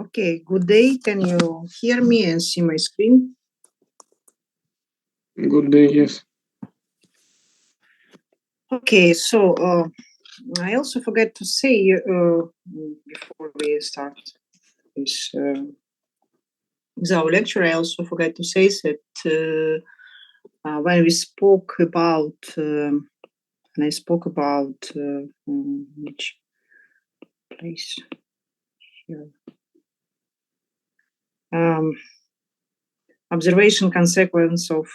Okay, good day. Can you hear me and see my screen? Good day, yes. Okay, so I also forgot to say before we start this with our lecture, I also forgot to say that when we spoke about, and I spoke about which place here. Observation consequence of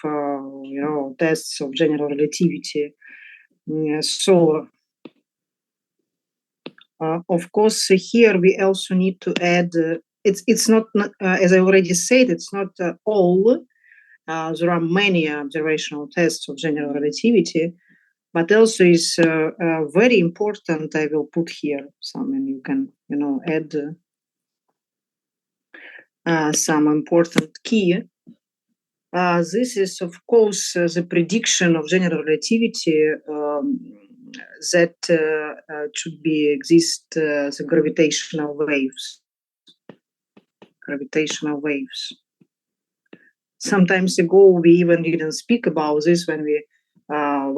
tests of general relativity. So of course here we also need to add. It's not as I already said. It's not all. There are many observational tests of general relativity, but also is very important. I will put here some, and you can add some important key. This is, of course, the prediction of general relativity that should be exist the gravitational waves. Gravitational waves. Sometimes ago we even didn't speak about this when we, for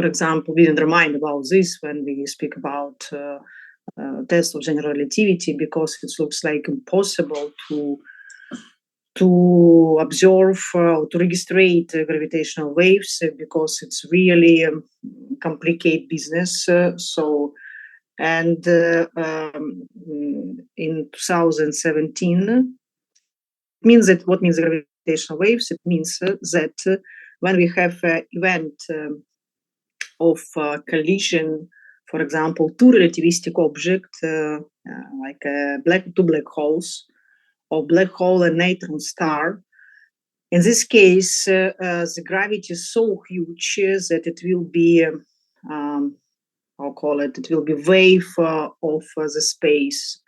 example, we didn't remind about this when we speak about test of general relativity, because it looks like impossible to observe or to registrate gravitational waves because it's really complicated business. In 2017, means that what means gravitational waves? It means that when we have an event of collision, for example, two relativistic objects like two black holes, or black hole and neutron star. In this case, the gravity is so huge that it will be, I'll call it, it will be wave of the space.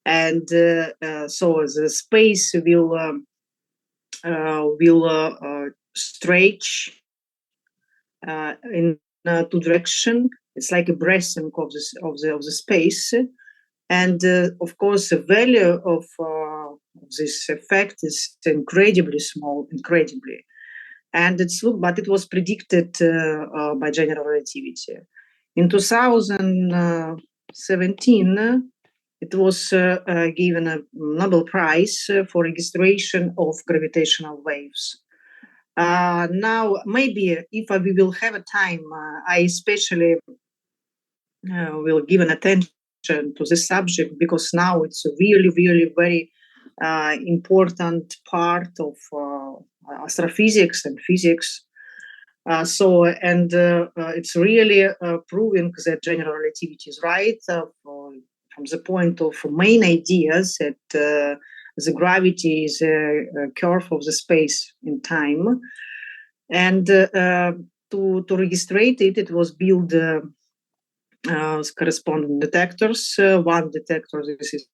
And so the space will stretch in two direction. It's like a breathing of the space, and of course the value of this effect is incredibly small, and but it was predicted by general relativity. In 2017, it was given a Nobel Prize for registration of gravitational waves. Now, maybe if we will have a time, I especially will give an attention to this subject, because now it's a really, really very important part of astrophysics and physics. It's really proving that general relativity is right from the point of main ideas that the gravity is a curve of the space in time, and to registrate it, it was built corresponding detectors. One detector, this is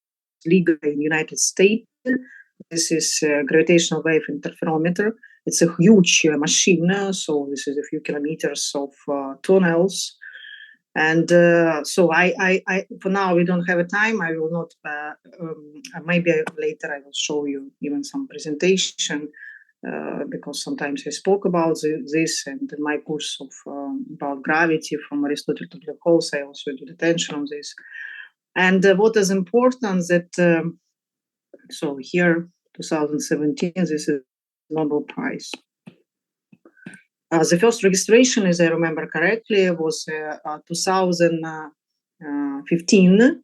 legal in the United States. This is a gravitational wave interferometer. It's a huge machine, so this is a few kilometers of tunnels. And so I for now we don't have a time. I will not. Maybe later I will show you even some presentation, because sometimes I spoke about this, and in my course of about gravity from Aristotle to black holes, I also did attention on this. And what is important that so here 2017, this is Nobel Prize. The first registration, as I remember correctly, was 2015,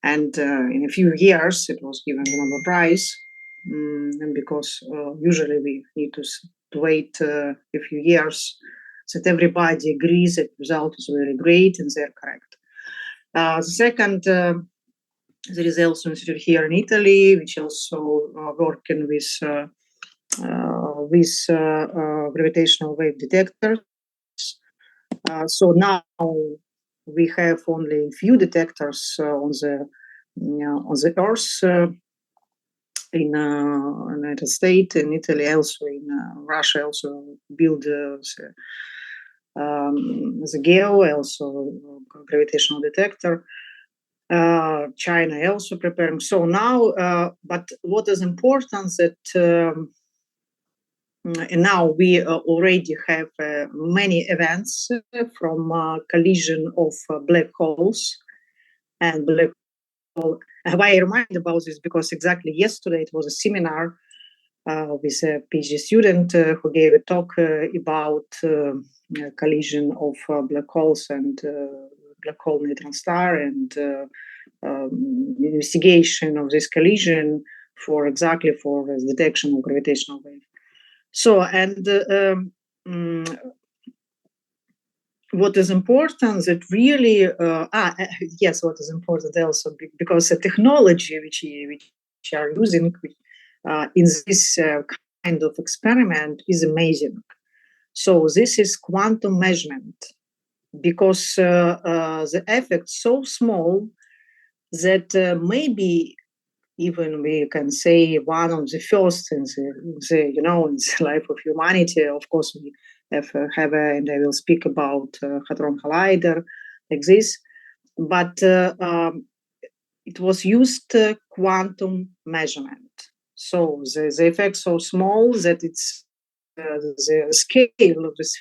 and in a few years it was given the Nobel Prize, and because usually we need to wait a few years that everybody agrees that the result is very great and they're correct. The second, there is also an institute here in Italy, which also working with gravitational wave detectors. So now we have only a few detectors on the Earth in United States, in Italy, also in Russia, also build the GEO, also gravitational detector. China also preparing. So now, but what is important that now we already have many events from collision of black holes and black hole. Why I remind about this? Because exactly yesterday it was a seminar with a PhD student who gave a talk about collision of black holes and black hole neutron star and investigation of this collision for the detection of gravitational wave. So, and what is important that really, yes, what is important also, because the technology which you are using in this kind of experiment is amazing. So this is quantum measurement, because the effect so small that maybe even we can say one of the first in the in the life of humanity. Of course, we have and I will speak about Hadron Collider like this, but it was used quantum measurement. So the effect so small that it's the scale of this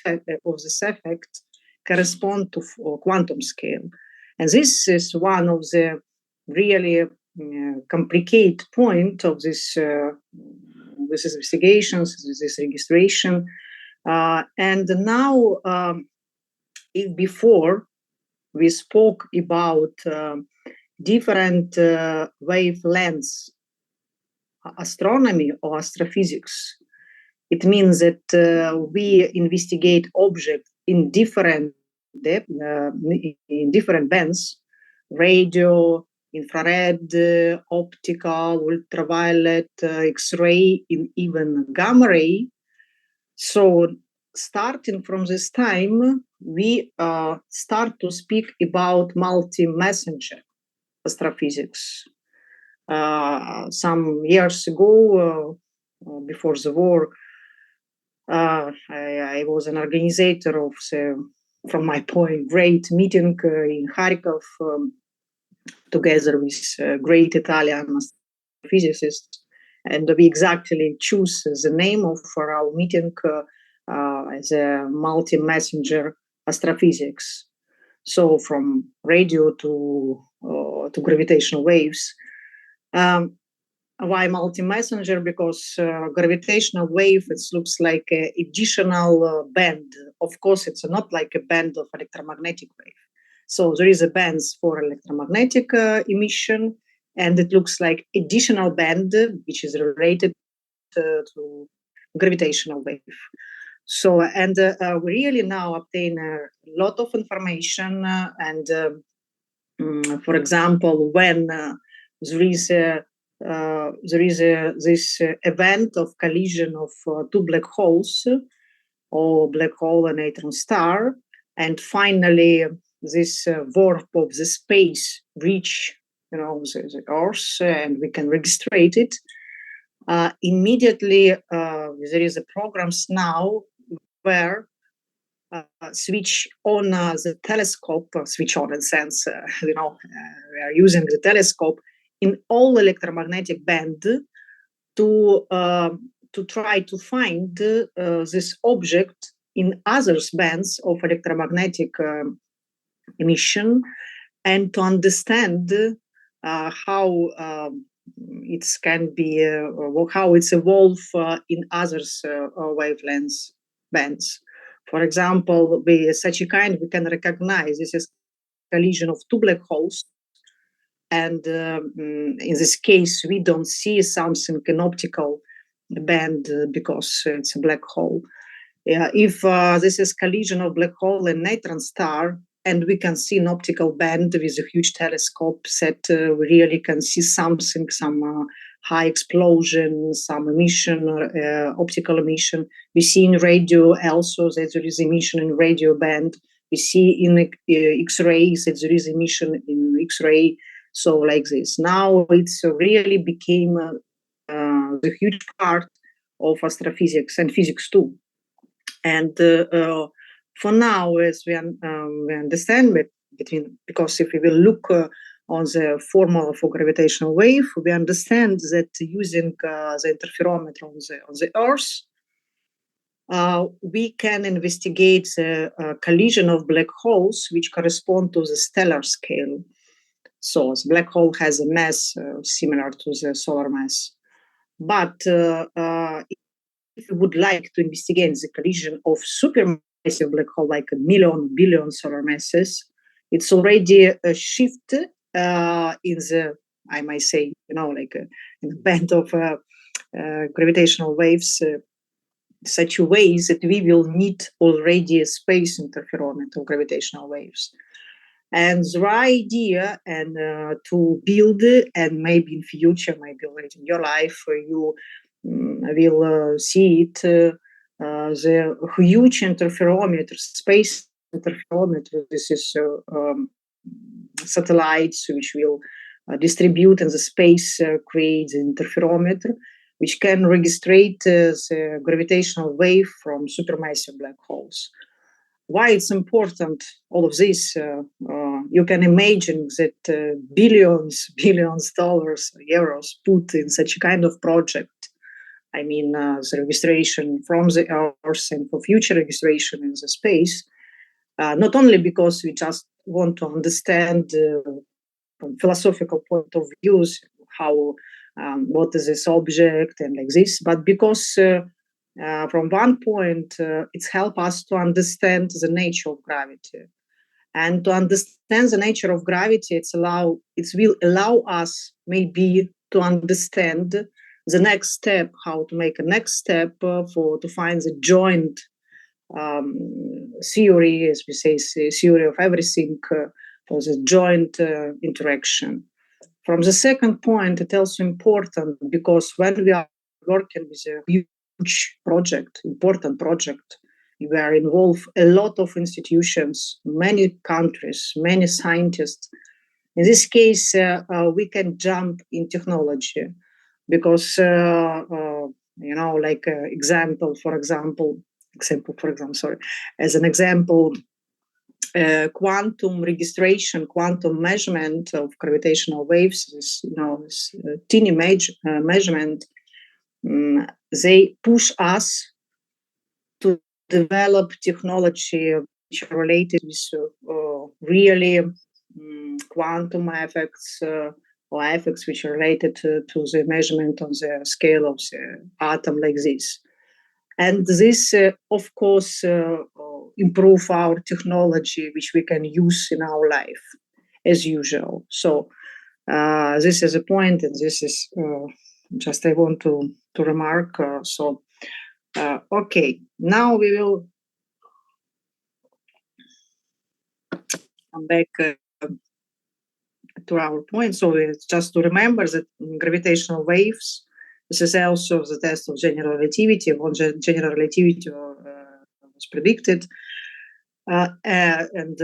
effect correspond to quantum scale, and this is one of the really complicated point of this investigations, this registration, and now if before we spoke about different wavelengths, astronomy or astrophysics. It means that we investigate objects in different depth, in different bands, radio, infrared, optical, ultraviolet, X-ray, and even gamma ray. So starting from this time, we start to speak about multi-messenger astrophysics. Some years ago, before the war, I was an organizer of from my point, great meeting in Kharkov together with great Italian physicists. And we exactly choose the name of for our meeting as a multi-messenger astrophysics. So from radio to gravitational waves. Why multi-messenger? Because gravitational wave, it looks like an additional band. Of course, it's not like a band of electromagnetic wave. So there is a band for electromagnetic emission, and it looks like additional band which is related to gravitational wave. So, and we really now obtain a lot of information. For example, when there is this event of collision of two black holes, or black hole and neutron star, and finally this warp of the space reach the Earth, and we can registrate it. Immediately there is a programs now where switch on the telescope, switch on in sense, we are using the telescope in all electromagnetic band to try to find this object in other bands of electromagnetic emission, and to understand how it can be, how it's evolved in other wavelengths bands. For example, with such a kind, we can recognize this is collision of two black holes. And in this case, we don't see something in optical band because it's a black hole. If this is collision of black hole and neutron star, and we can see an optical band with a huge telescope that we really can see something, some high explosion, some emission, optical emission. We see in radio also that there is emission in radio band. We see in X-rays that there is emission in X-ray. So like this. Now it's really became the huge part of astrophysics and physics too. And for now, as we understand because if we will look on the formula for gravitational wave, we understand that using the interferometer on the Earth, we can investigate the collision of black holes which correspond to the stellar scale. So the black hole has a mass similar to the solar mass. But if you would like to investigate the collision of supermassive black hole, like a million, billion solar masses, it's already a shift in the, I might say, in the band of gravitational waves, such a way that we will need already a space interferometer of gravitational waves. And the idea and to build, and maybe in future, maybe already in your life, you will see it, the huge interferometer, space interferometer. This is satellites which will distribute in the space, create the interferometer, which can registrate the gravitational wave from supermassive black holes. Why it's important, all of this, you can imagine that billions dollars, euros put in such a kind of project. I mean, the registration from the Earth and for future registration in the space, not only because we just want to understand from philosophical point of views how what is this object and like this, but because from one point it's help us to understand the nature of gravity, and to understand the nature of gravity, it will allow us maybe to understand the next step, how to make a next step to find the joint theory, as we say, theory of everything, for the joint interaction. From the second point, it's also important because when we are working with a huge project, important project, we are involved a lot of institutions, many countries, many scientists. In this case, we can jump in technology because, like as an example, quantum registration, quantum measurement of gravitational waves, this teeny measurement, they push us to develop technology which are related with really quantum effects or effects which are related to the measurement on the scale of the atom, like this. And this, of course, improve our technology, which we can use in our life as usual. So this is a point, and this is just I want to remark. Okay, now we will come back to our point. So it's just to remember that gravitational waves, this is also the test of general relativity. When general relativity was predicted, and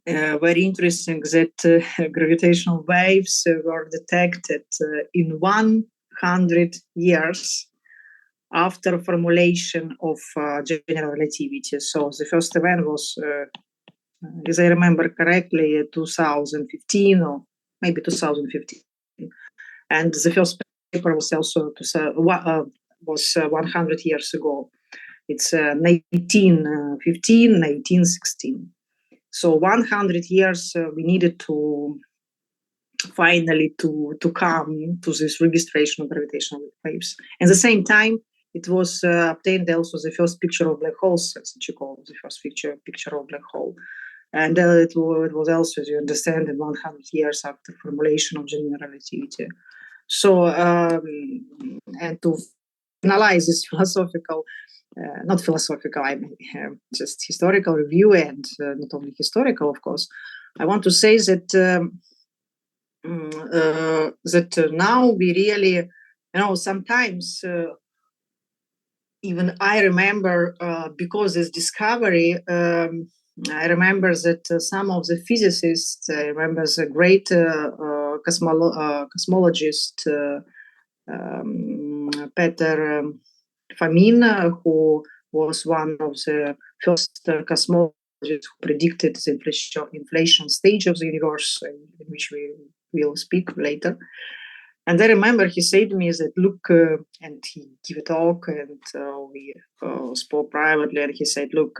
very interesting that gravitational waves were detected in 100 years after formulation of general relativity. So the first event was, as I remember correctly, 2015 or maybe 2015, and the first paper was also 100 years ago. It's 1915, 1916. So 100 years we needed to finally to come to this registration of gravitational waves. At the same time, it was obtained also the first picture of black holes, as you call the first picture of black hole. And it was also, as you understand, in 100 years after formulation of general relativity. So, and to analyze this philosophical, not philosophical, I mean, just historical review, and not only historical, of course, I want to say that that now we really, sometimes even I remember, because this discovery, I remember that some of the physicists, I remember the great cosmologist Peter Fomin, who was one of the first cosmologists who predicted the inflation stage of the universe, in which we will speak later. And I remember he said to me that, look, and he gave a talk, and we spoke privately, and he said, look,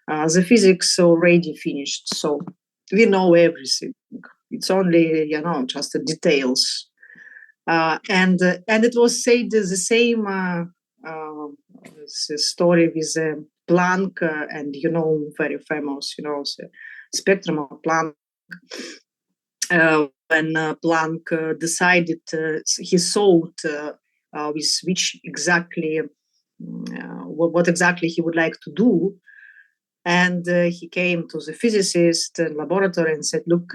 the physics already finished, so we know everything. It's only, just the details. And it was said the same story with Planck, and very famous, the spectrum of Planck. When Planck decided, he thought with which exactly, what exactly he would like to do. And he came to the physicist in laboratory and said, look,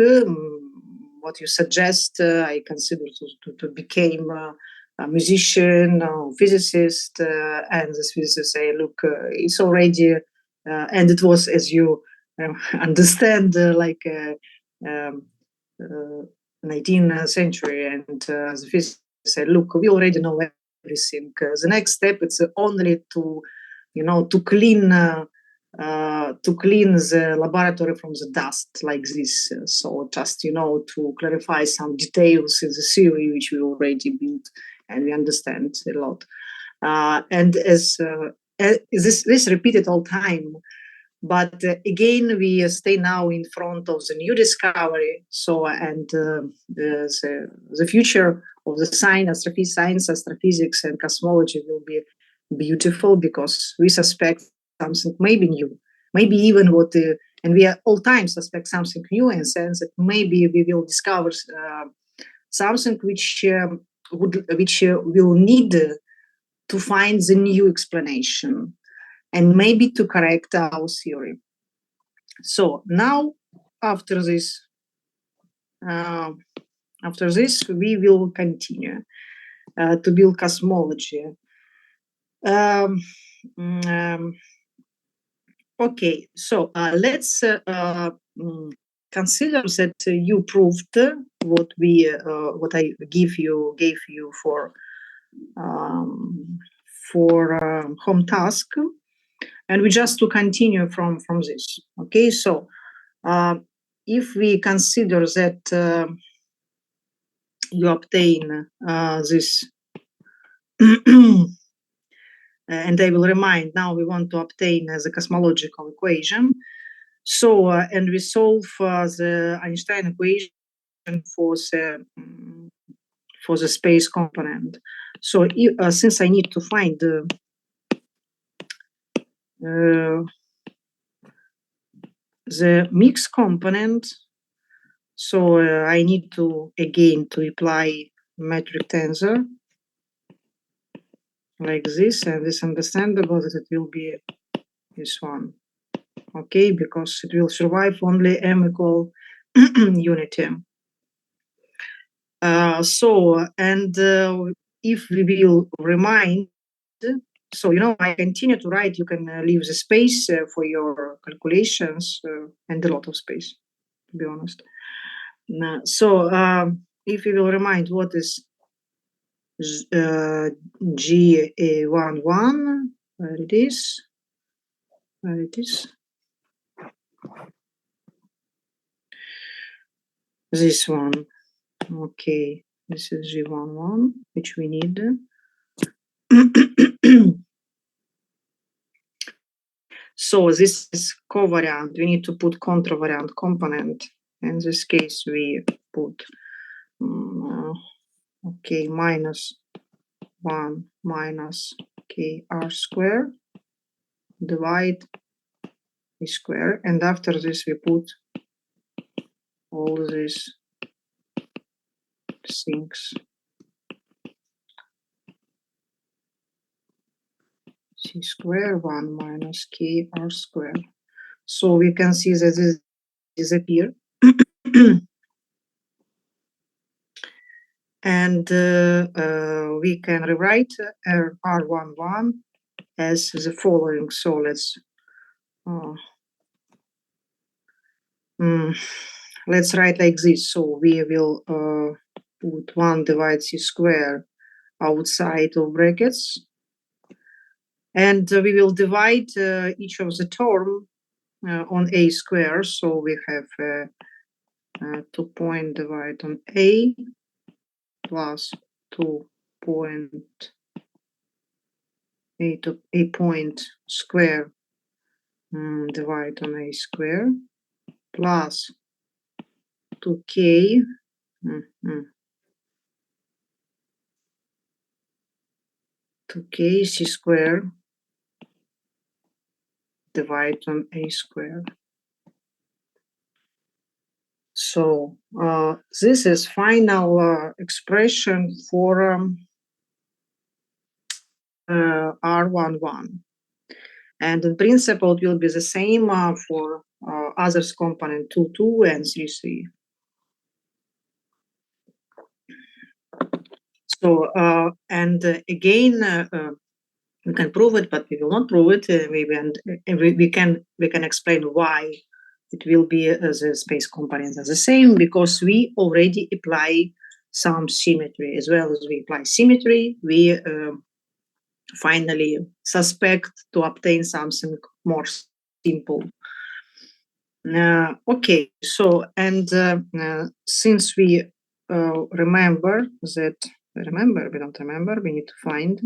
what you suggest, I consider to become a musician or physicist. And this physicist say, look, it's already, and it was, as you understand, like 19th century. And the physicist said, look, we already know everything. The next step, it's only to clean the laboratory from the dust, like this. So just, to clarify some details in the theory which we already built and we understand a lot. And as this repeated all time. But again, we stay now in front of the new discovery. So, and the future of the science, astrophysics, and cosmology will be beautiful, because we suspect something maybe new, maybe even and we are all time suspect something new, in the sense that maybe we will discover something which will need to find the new explanation, and maybe to correct our theory. So now, after this, we will continue to build cosmology. Okay, so let's consider that you proved what I gave you for home task, and we just to continue from this. Okay, so if we consider that you obtain this. And I will remind, now we want to obtain the cosmological equation. So, and we solve the Einstein equation for the space component. So, since I need to find the mixed component, so I need to again to apply metric tensor like this, and it's understandable that it will be this one. Okay, because it will survive only M equal unity. So, and if we will remind, so I continue to write, you can leave the space for your calculations, and a lot of space, to be honest. So if we will remind what is G11, where it is, this one. Okay, this is G11, which we need. So this is covariant. We need to put contravariant component. In this case, we put okay, -1 minus k r square divide e square, and after this we put all these things. C square 1 minus k r square. So we can see that this disappear. And we can rewrite R11 as the following. So let's write like this. So we will put 1 divide c square outside of brackets, and we will divide each of the term on a square. So we have 2 point divide on a plus 2 point a point square divide on a square plus 2k 2k c square divide on a square. So this is final expression for R11. And in principle, it will be the same for others component 2, 2 and 3, 3. So, and again, we can prove it, but we will not prove it. We can explain why it will be the space components are the same, because we already apply some symmetry. As well as we apply symmetry, we finally suspect to obtain something more simple. Okay, so and since we remember that, we don't remember, we need to find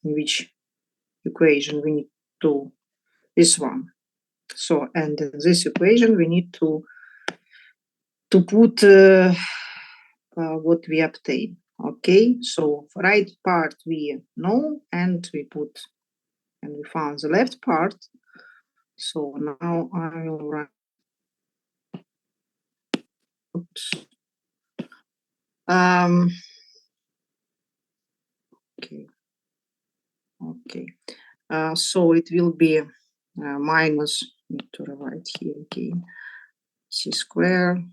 which equation we need to, this one. So, and in this equation we need to put what we obtain. Okay, so right part we know, and we put, and we found the left part. So now I will write. Oops. Okay. So it will be minus, need to write here again, c square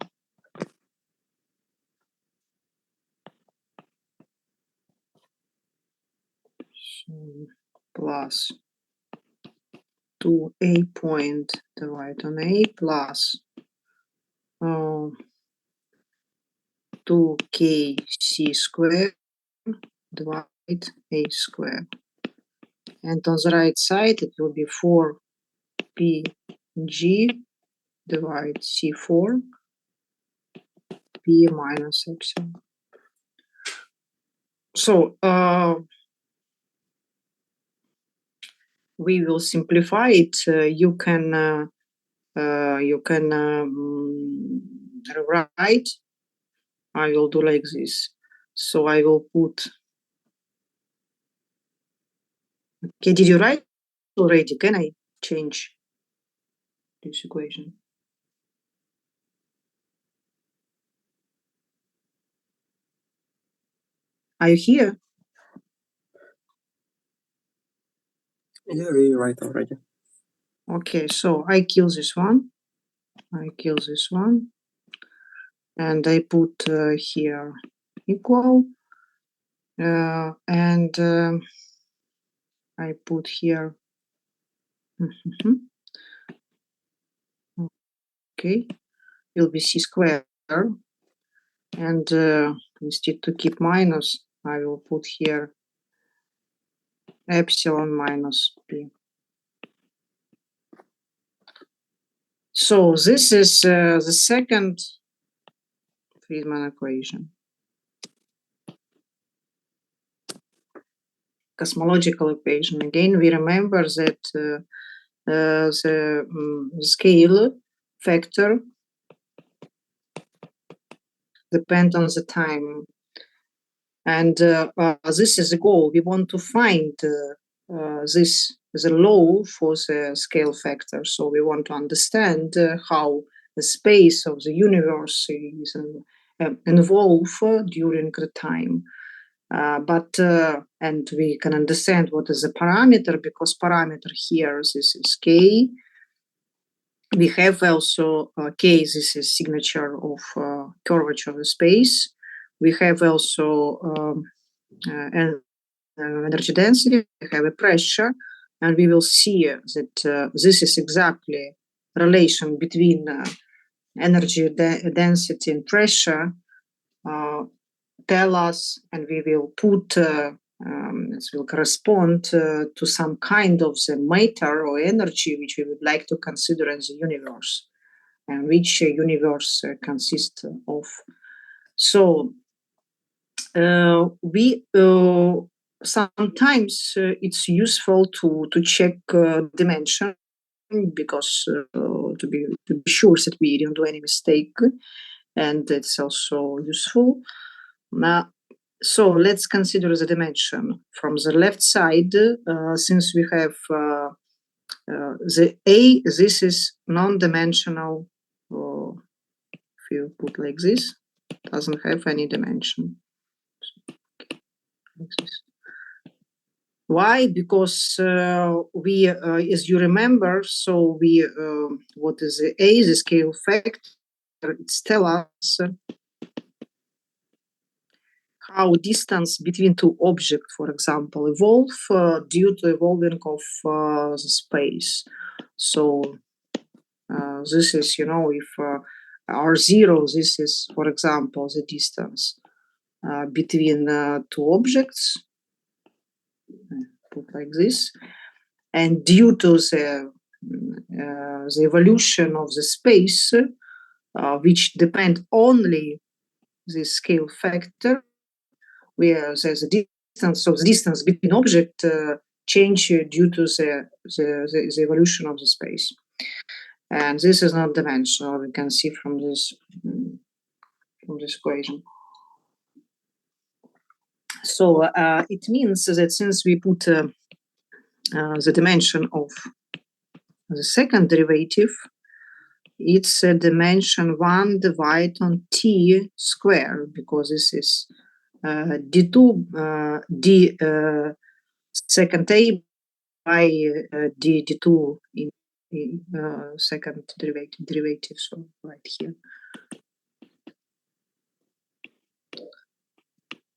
plus 2a point divide on a plus 2k c square divide a square. And on the right side, it will be 4pg divide c4 p minus epsilon. So we will simplify it. You can write. I will do like this. So I will put. Okay, did you write already? Can I change this equation? Are you here? Yeah, we write already. Okay, so I kill this one. And I put here equal. And I put here. Okay, will be c square. And instead to keep minus, I will put here epsilon minus p. So this is the second Friedman equation. Cosmological equation. Again, we remember that the scale factor depends on the time. And this is the goal. We want to find this the law for the scale factor. So we want to understand how the space of the universe is evolve during the time. And we can understand what is the parameter, because parameter here, this is k. We have also k, this is signature of curvature of the space. We have also energy density, we have a pressure, and we will see that this is exactly relation between energy density and pressure tell us, and we will put this will correspond to some kind of the matter or energy which we would like to consider as the universe, and which universe consists of. So we sometimes it's useful to check dimension, because to be sure that we don't do any mistake, and it's also useful. So let's consider the dimension from the left side. Since we have the A, this is non-dimensional. If you put like this, doesn't have any dimension. Like this. Why? Because we, as you remember, so we, what is the A, the scale factor? It tells us how distance between two objects, for example, evolve due to evolving of the space. So this is, if R0, this is, for example, the distance between two objects, put like this, and due to the evolution of the space, which depend only the scale factor, where there's a distance, so the distance between object change due to the evolution of the space. And this is not dimensional, we can see from this equation. So it means that since we put the dimension of the second derivative, it's a dimension 1 divided on t squared, because this is d2 d second a by d2 in second derivative, so right here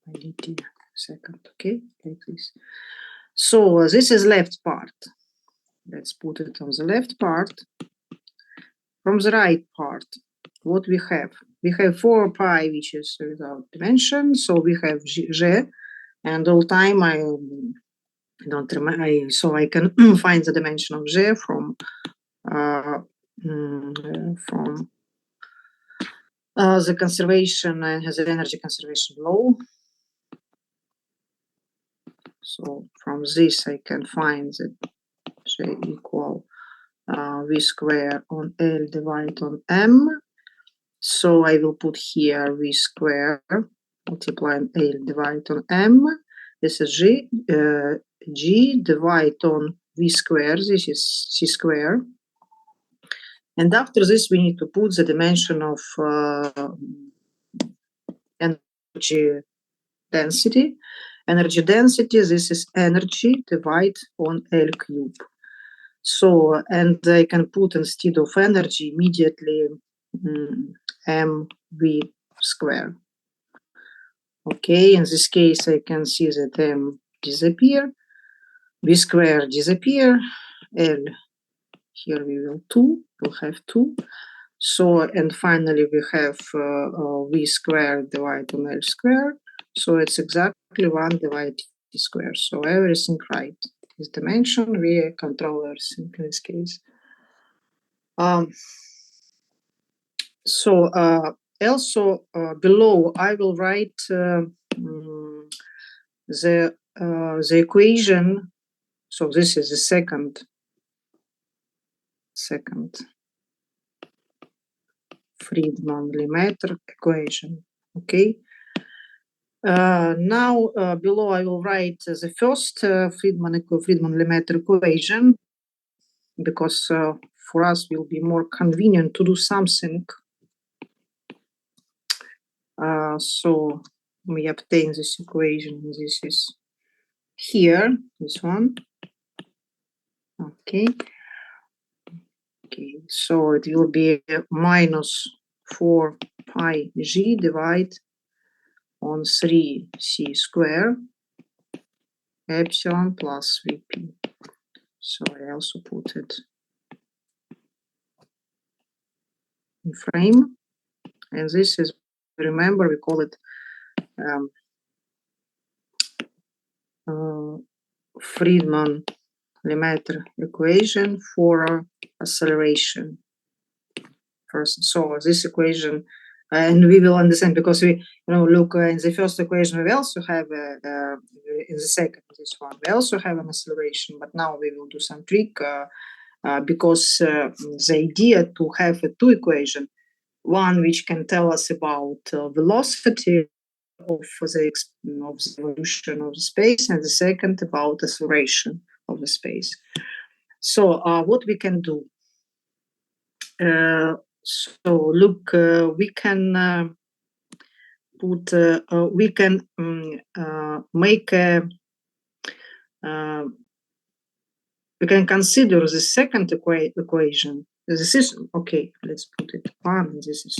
by dt second, okay, like this. So this is left part. Let's put it on the left part. From the right part, what we have? We have 4 pi, which is without dimension. So we have g, and all time I don't remember. So I can find the dimension of g from the conservation has an energy conservation law. So from this I can find that g equal v square on L divided on M. So I will put here v square multiplying L divided on M. This is g, g divided on v square. This is c square. And after this, we need to put the dimension of energy density. Energy density, this is energy divided on L cube. So, and I can put instead of energy immediately mv square. Okay, in this case, I can see that m disappear, v square disappear, L, here we will 2, we'll have 2. So, and finally we have v square divided on L square. So it's exactly 1 divided t square. So everything right. This dimension, we control everything in this case. So also below I will write the equation. So this is the second Friedmann-Lemaitre equation. Okay. Now below I will write the first Friedmann-Lemaitre equation, because for us will be more convenient to do something. So we obtain this equation. This is here, this one. Okay. Okay, so it will be minus 4 pi g divided on 3c square epsilon plus vp. So I also put it in frame. And this is, remember, we call it Friedman-Lemaitre equation for acceleration. First, so this equation, and we will understand because we, look in the first equation we also have in the second this one we also have an acceleration, but now we will do some trick because the idea to have two equations, one which can tell us about velocity of the evolution of the space, and the second about acceleration of the space. So what we can do? So look, we can we can make we can consider the second equation. This is okay. Let's put it 1, and this is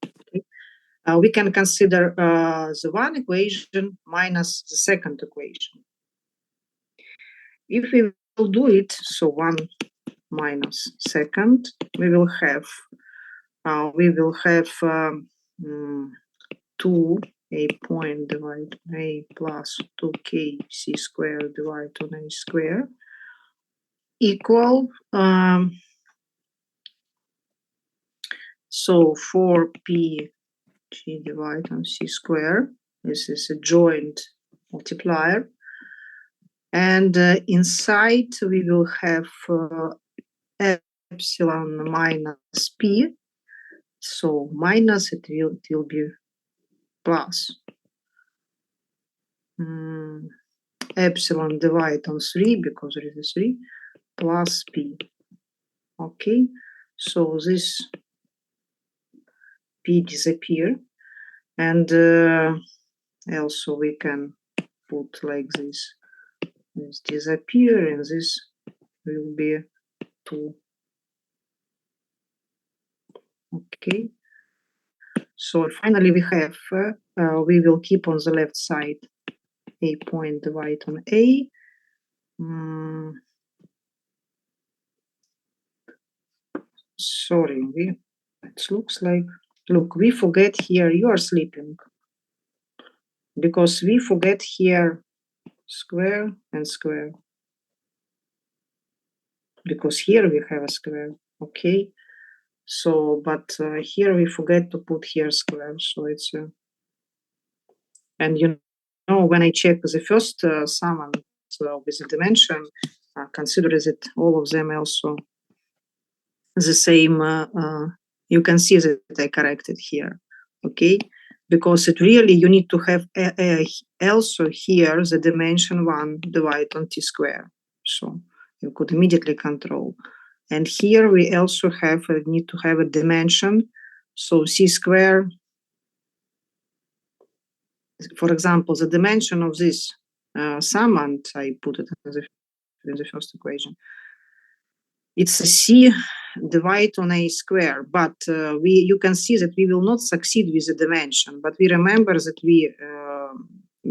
2. Okay. We can consider the one equation minus the second equation. If we will do it, so 1 minus second, we will have 2 a point divided on a plus 2k c squared divided on a square equal so 4p g divided on c square. This is a joint multiplier, and inside we will have epsilon minus p. So minus it will be plus epsilon divided on 3 because there is a 3 plus p. Okay, so this p disappear, and also we can put like this. This disappear, and this will be 2. Okay. So finally we have, we will keep on the left side a point divided on a. Sorry, it looks like, look, we forget here, you are sleeping. Because we forget here square and square. Because here we have a square, okay. So, but here we forget to put here square, so it's and when I check the first sum with the dimension, consider that all of them also the same. You can see that I corrected here, okay, because it really you need to have also here the dimension 1 divided on t square, so you could immediately control. And here we also need to have a dimension, so c square. For example, the dimension of this sum, and I put it in the first equation, it's a c divided on a square, but you can see that we will not succeed with the dimension, but we remember that we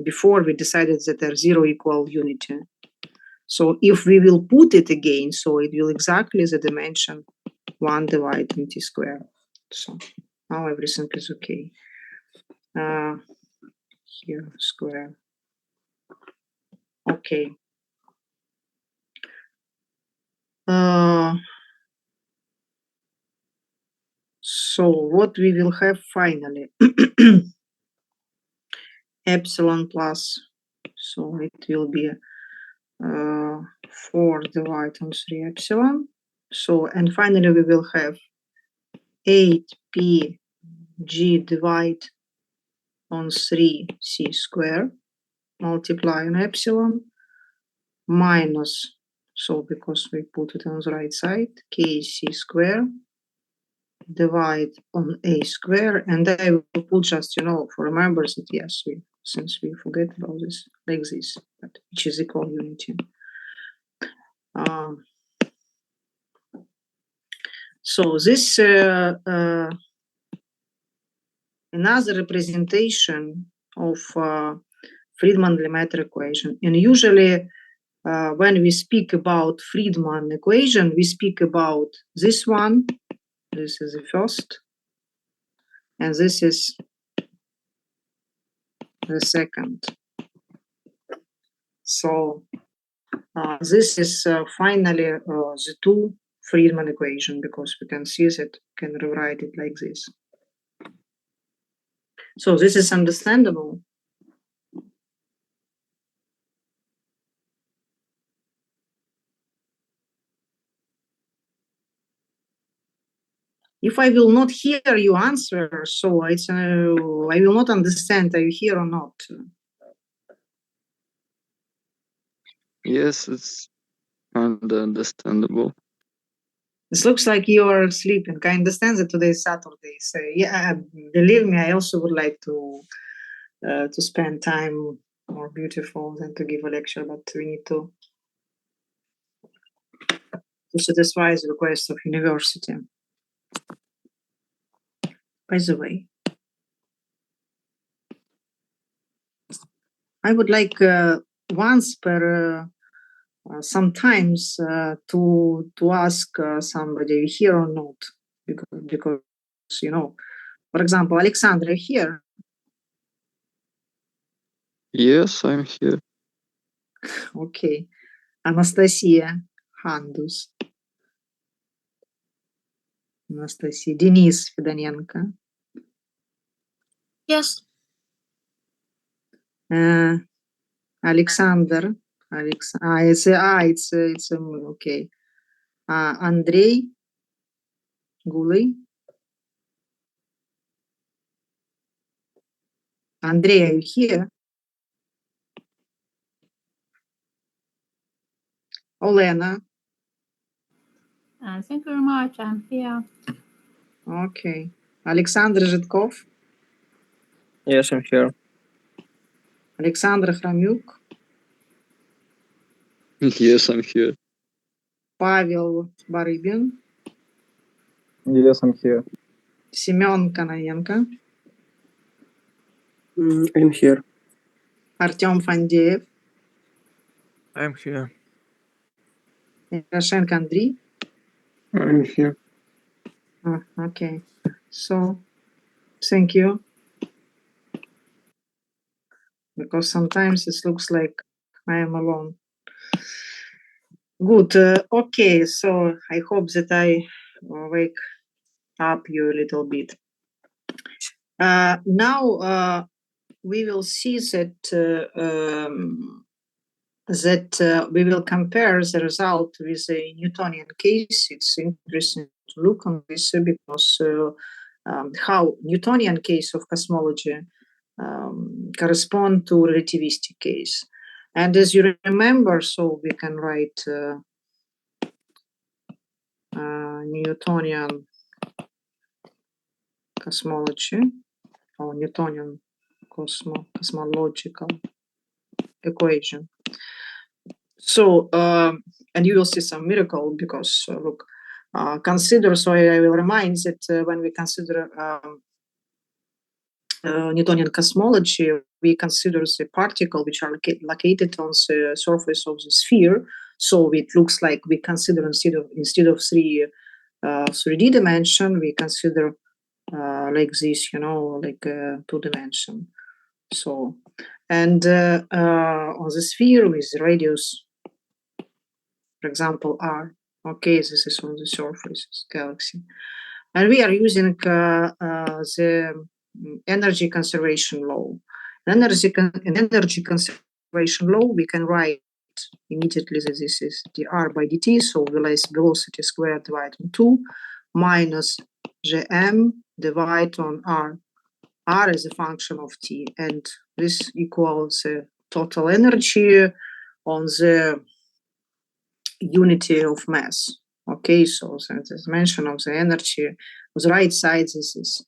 before we decided that they're 0 equal unity. So if we will put it again, so it will exactly the dimension 1 divided on t square. So now everything is okay. Here square. Okay. So what we will have finally, epsilon plus, so it will be 4 divided on 3 epsilon. So, and finally we will have 8p g divided on 3 c square multiply on epsilon minus, so because we put it on the right side, k c square divide on a square, and I will put just, for remembers that yes, since we forget about this, like this, but which is equal unity. So this another representation of Friedman-Lemaitre equation, and usually when we speak about Friedman equation, we speak about this one. This is the first, and this is the second. So this is finally the two Friedman equation, because we can see that we can rewrite it like this. So this is understandable. If I will not hear you answer, so it's I will not understand, are you here or not? Yes, it's understandable. It looks like you are sleeping. I understand that today is Saturday. So yeah, believe me, I also would like to spend time more beautiful than to give a lecture, but we need to satisfy the request of university. By the way, I would like once per sometimes to ask somebody here or not, because you know, for example, Alexandra here. Yes, I'm here. Okay, Anastasia Handus. Anastasia, Денис Федоненко. Yes. Alexander. It's okay. Andrei Guley. Andrei, are you here? Olena. Thank you very much. I'm here. Okay. Alexander Zhitkov. Yes, I'm here. Alexander Хромюк. Yes, I'm here. Павел Барыбин. Yes, I'm here. Семен Каноненко. I'm here. Артем Фандеев. I'm here. Ярошенко Андрей. I'm here. Okay. So, thank you. Because sometimes it looks like I am alone. Good. Okay. So I hope that I wake up you a little bit. Now we will see that we will compare the result with the Newtonian case. It's interesting to look on this because how Newtonian case of cosmology correspond to relativistic case. And as you remember, so we can write Newtonian cosmology or Newtonian cosmological equation. So, and you will see some miracle because look, consider, so I will remind that when we consider Newtonian cosmology, we consider the particle which are located on the surface of the sphere. So it looks like we consider instead of 3D dimension, we consider like this, you know, like 2-dimension. So, and on the sphere with radius, for example, R. Okay, this is on the surface galaxy, and we are using the energy conservation law. Energy conservation law, we can write immediately that this is dr by dt, so velocity squared divided on 2 minus gm divided on r. R is a function of t, and this equals total energy on the unity of mass. Okay, so the dimension of the energy on the right side, this is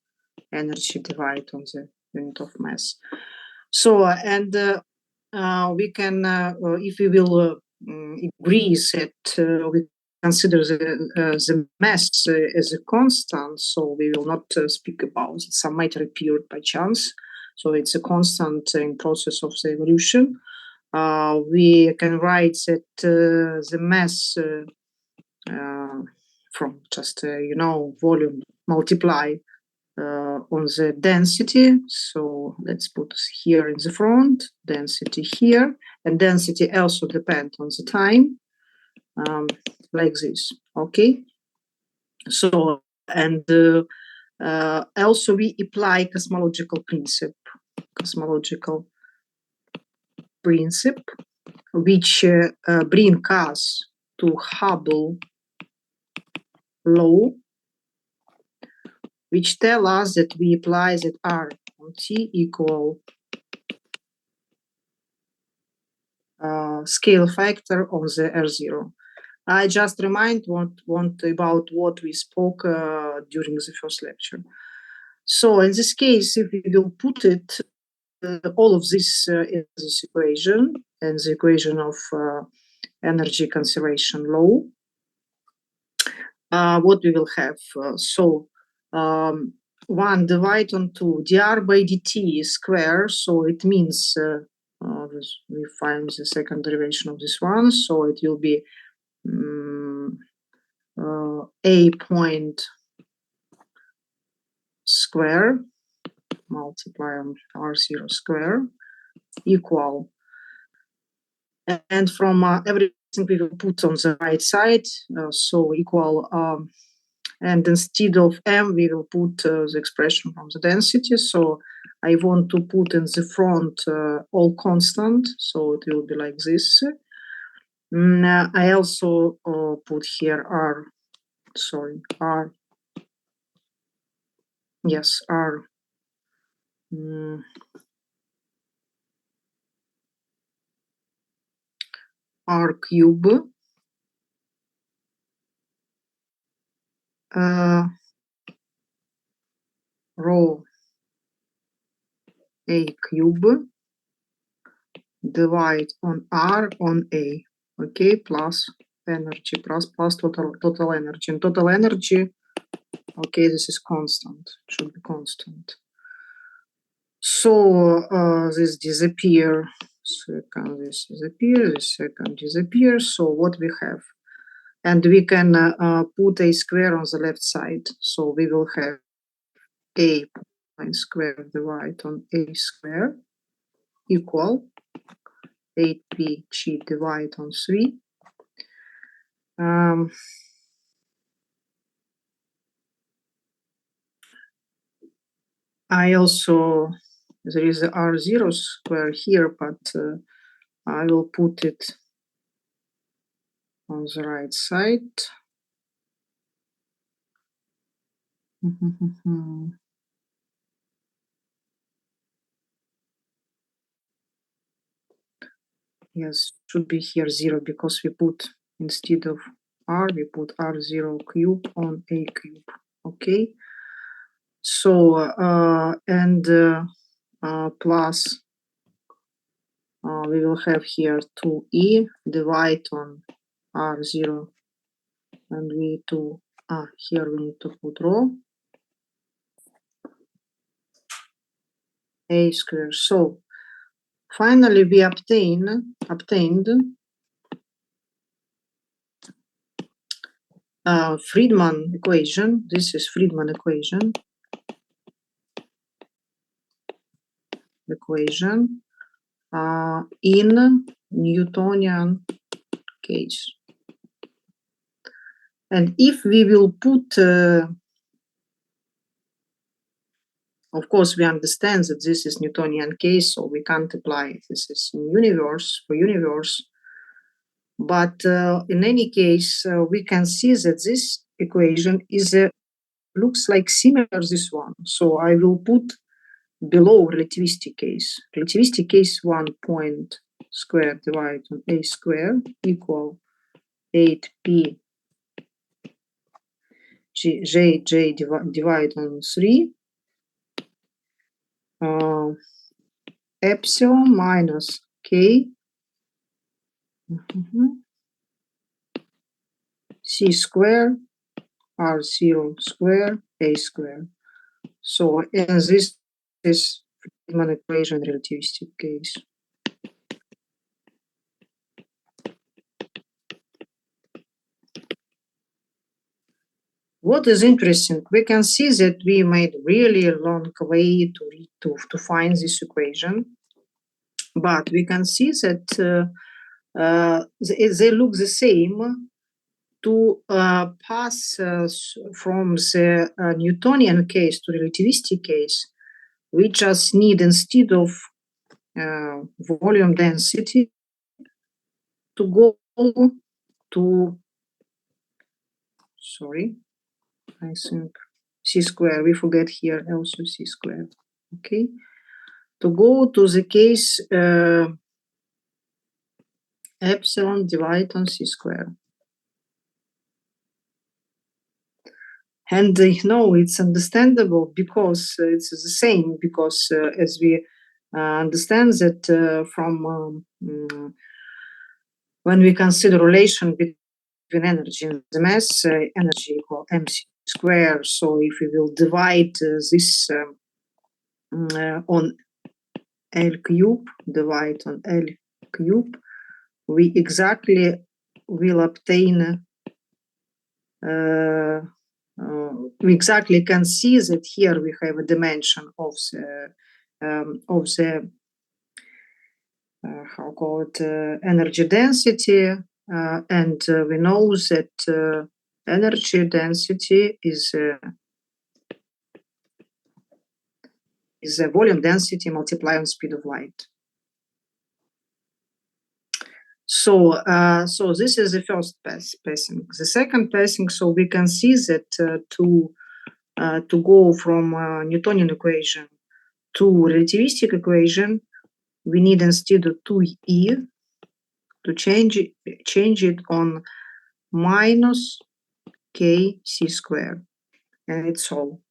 energy divided on the unit of mass. So, and we can, if we will agree that we consider the mass as a constant, so we will not speak about some matter appeared by chance. So it's a constant in process of the evolution. We can write that the mass from just, volume multiply on the density. So let's put here in the front, density here, and density also depends on the time, like this, okay? So, and also we apply cosmological principle, which bring us to Hubble law, which tell us that we apply that R on T equal scale factor of the R0. I just remind about what we spoke during the first lecture. So in this case, if we will put it, all of this in this equation, and the equation of energy conservation law, what we will have? 1 divided on 2, dr by dt is square, so it means we find the second derivation of this one, so it will be a point square multiply on R0 square equal, and from everything we will put on the right side, so equal, and instead of m we will put the expression from the density. So I want to put in the front all constant, so it will be like this. I also put here R, yes, R, R cube, rho A cube divide on R on A, okay, plus energy, plus total energy. And total energy, okay, this is constant, it should be constant. So this disappear, second this disappear, this second disappear. So what we have? And we can put a square on the left side. So we will have a square divide on a square equal 8pg divide on 3. I also, there is a R0 square here, but I will put it on the right side. Yes, should be here 0 because we put, instead of R, we put R0 cube on A cube, okay? So, and plus, we will have here 2e divide on R0, and here we need to put rho A square. So finally we obtained Friedman equation. This is Friedman equation in Newtonian case. And if we will put, of course, we understand that this is Newtonian case, so we can't apply it. This is universe for universe. But in any case, we can see that this equation is looks like similar to this one. So I will put below relativistic case. Relativistic case 1 point square divided on a square equal 8p j divide on 3 epsilon minus k c square r0 square a square. So and this is Friedman equation relativistic case. what is interesting, we can see that we made really a long way to find this equation, but we can see that they look the same. To pass from the Newtonian case to relativistic case, we just need, instead of volume density, to go to, sorry, I think c square, we forget here also c square, okay? To go to the case epsilon divided on c square. And it's understandable because it's the same, because as we understand that from when we consider relation between energy and the mass, energy equal mc square. So if we will divide this on L cube, divide on L cube, we exactly will obtain we exactly can see that here we have a dimension of the how call it energy density, and we know that energy density is a volume density multiplied on speed of light. So, so this is the first passing. The second passing, so we can see that to go from Newtonian equation to relativistic equation, we need, instead of 2e, to change it on minus k c square, and it's all.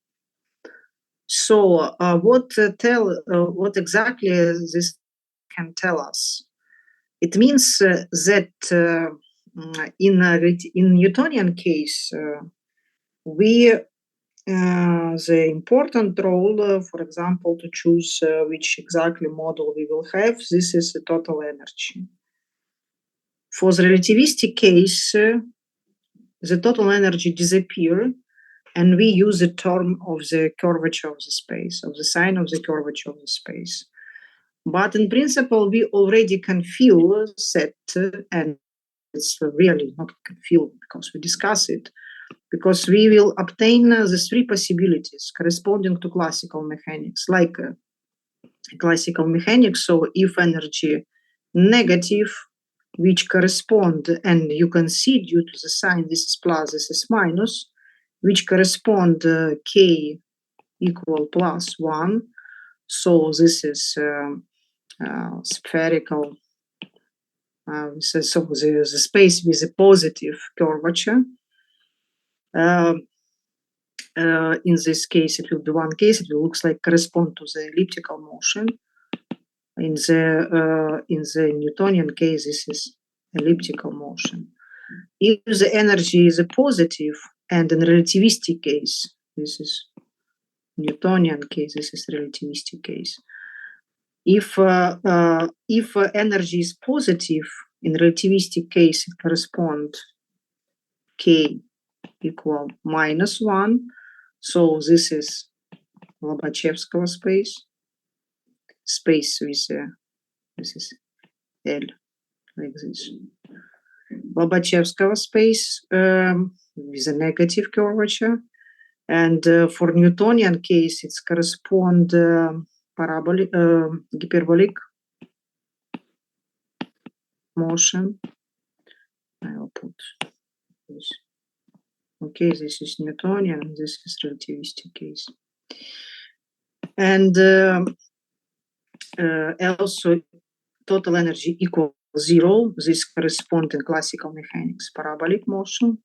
So, what exactly this can tell us? It means that in Newtonian case, we the important role, for example, to choose which exactly model we will have, this is the total energy. For the relativistic case, the total energy disappears, and we use the term of the curvature of the space, of the sign of the curvature of the space. But in principle, we already can feel that, and it's really not can feel because we discuss it, because we will obtain the three possibilities corresponding to classical mechanics, like classical mechanics. So if energy negative, which correspond, and you can see due to the sign, this is plus, this is minus, which correspond k equal plus 1. So this is spherical, so the space with a positive curvature. In this case, it will be one case. It will looks like correspond to the elliptical motion. In the Newtonian case, this is elliptical motion. If the energy is a positive, and in relativistic case, this is Newtonian case, this is relativistic case. If energy is positive, in relativistic case, it corresponds k equal minus 1. So this is Lobachevsky space with this is L, like this. Lobachevsky space with a negative curvature, and for Newtonian case, it's correspond parabolic, hyperbolic motion. I will put this. Okay, this is Newtonian, this is relativistic case. And also total energy equals 0. This corresponds in classical mechanics, parabolic motion.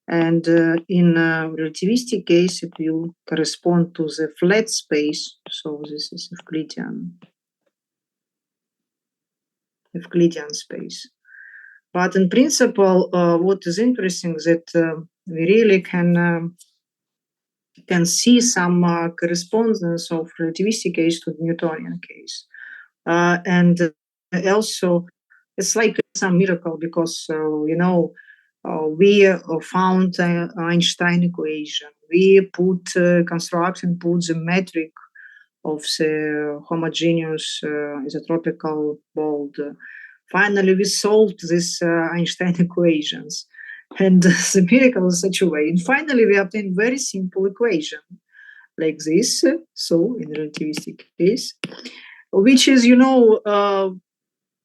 And in relativistic case, it will correspond to the flat space. So this is Euclidean space. But in principle, what is interesting that we really can see some correspondence of relativistic case to the Newtonian case, and also it's like some miracle, because we found Einstein equation. We put the metric of the homogeneous isotropical bond. Finally, we solved these Einstein equations. And the miracle is such a way. And finally, we obtained very simple equation like this. So, in relativistic case, which is,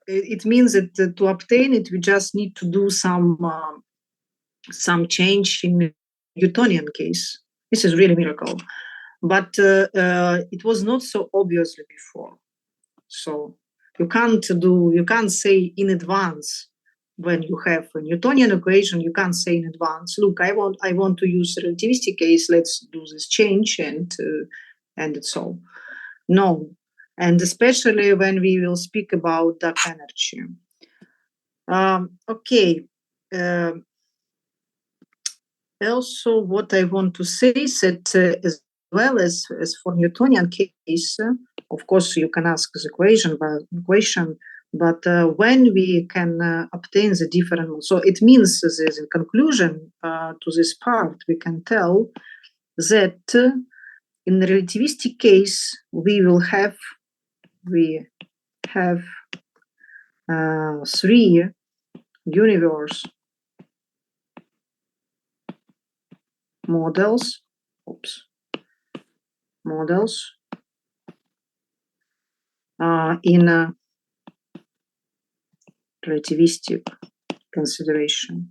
it means that to obtain it, we just need to do some change in Newtonian case. This is really a miracle. But it was not so obviously before. So you can't say in advance when you have a Newtonian equation, you can't say in advance, look, I want to use relativistic case, let's do this change and it's all. No. And especially when we will speak about dark energy. Okay. Also, what I want to say is that as well as for Newtonian case, of course, you can ask this equation, but when we can obtain the different, so it means that in conclusion to this part, we can tell that in the relativistic case, we have three universe models in a relativistic consideration.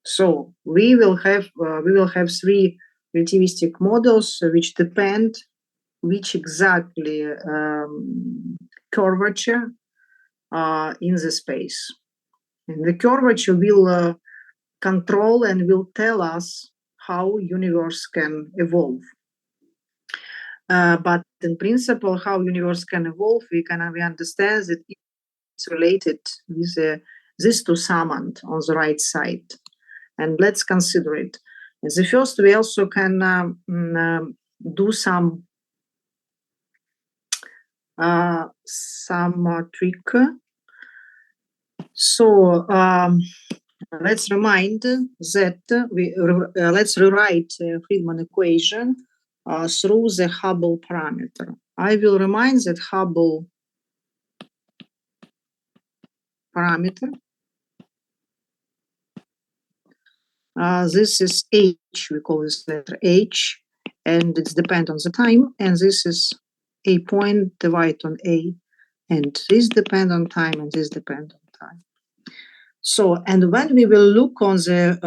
So we will have three relativistic models which depend which exactly curvature in the space. And the curvature will control and will tell us how universe can evolve. But in principle, how universe can evolve, we understand that it's related with these two summand on the right side. And let's consider it. The first, we also can do some trick. So let's remind that let's rewrite Friedman equation through the Hubble parameter. I will remind that Hubble parameter, this is H, we call this letter H, and it's depend on the time, and this is a point divided on A, and this depend on time, and this depend on time. So, and when we will look on the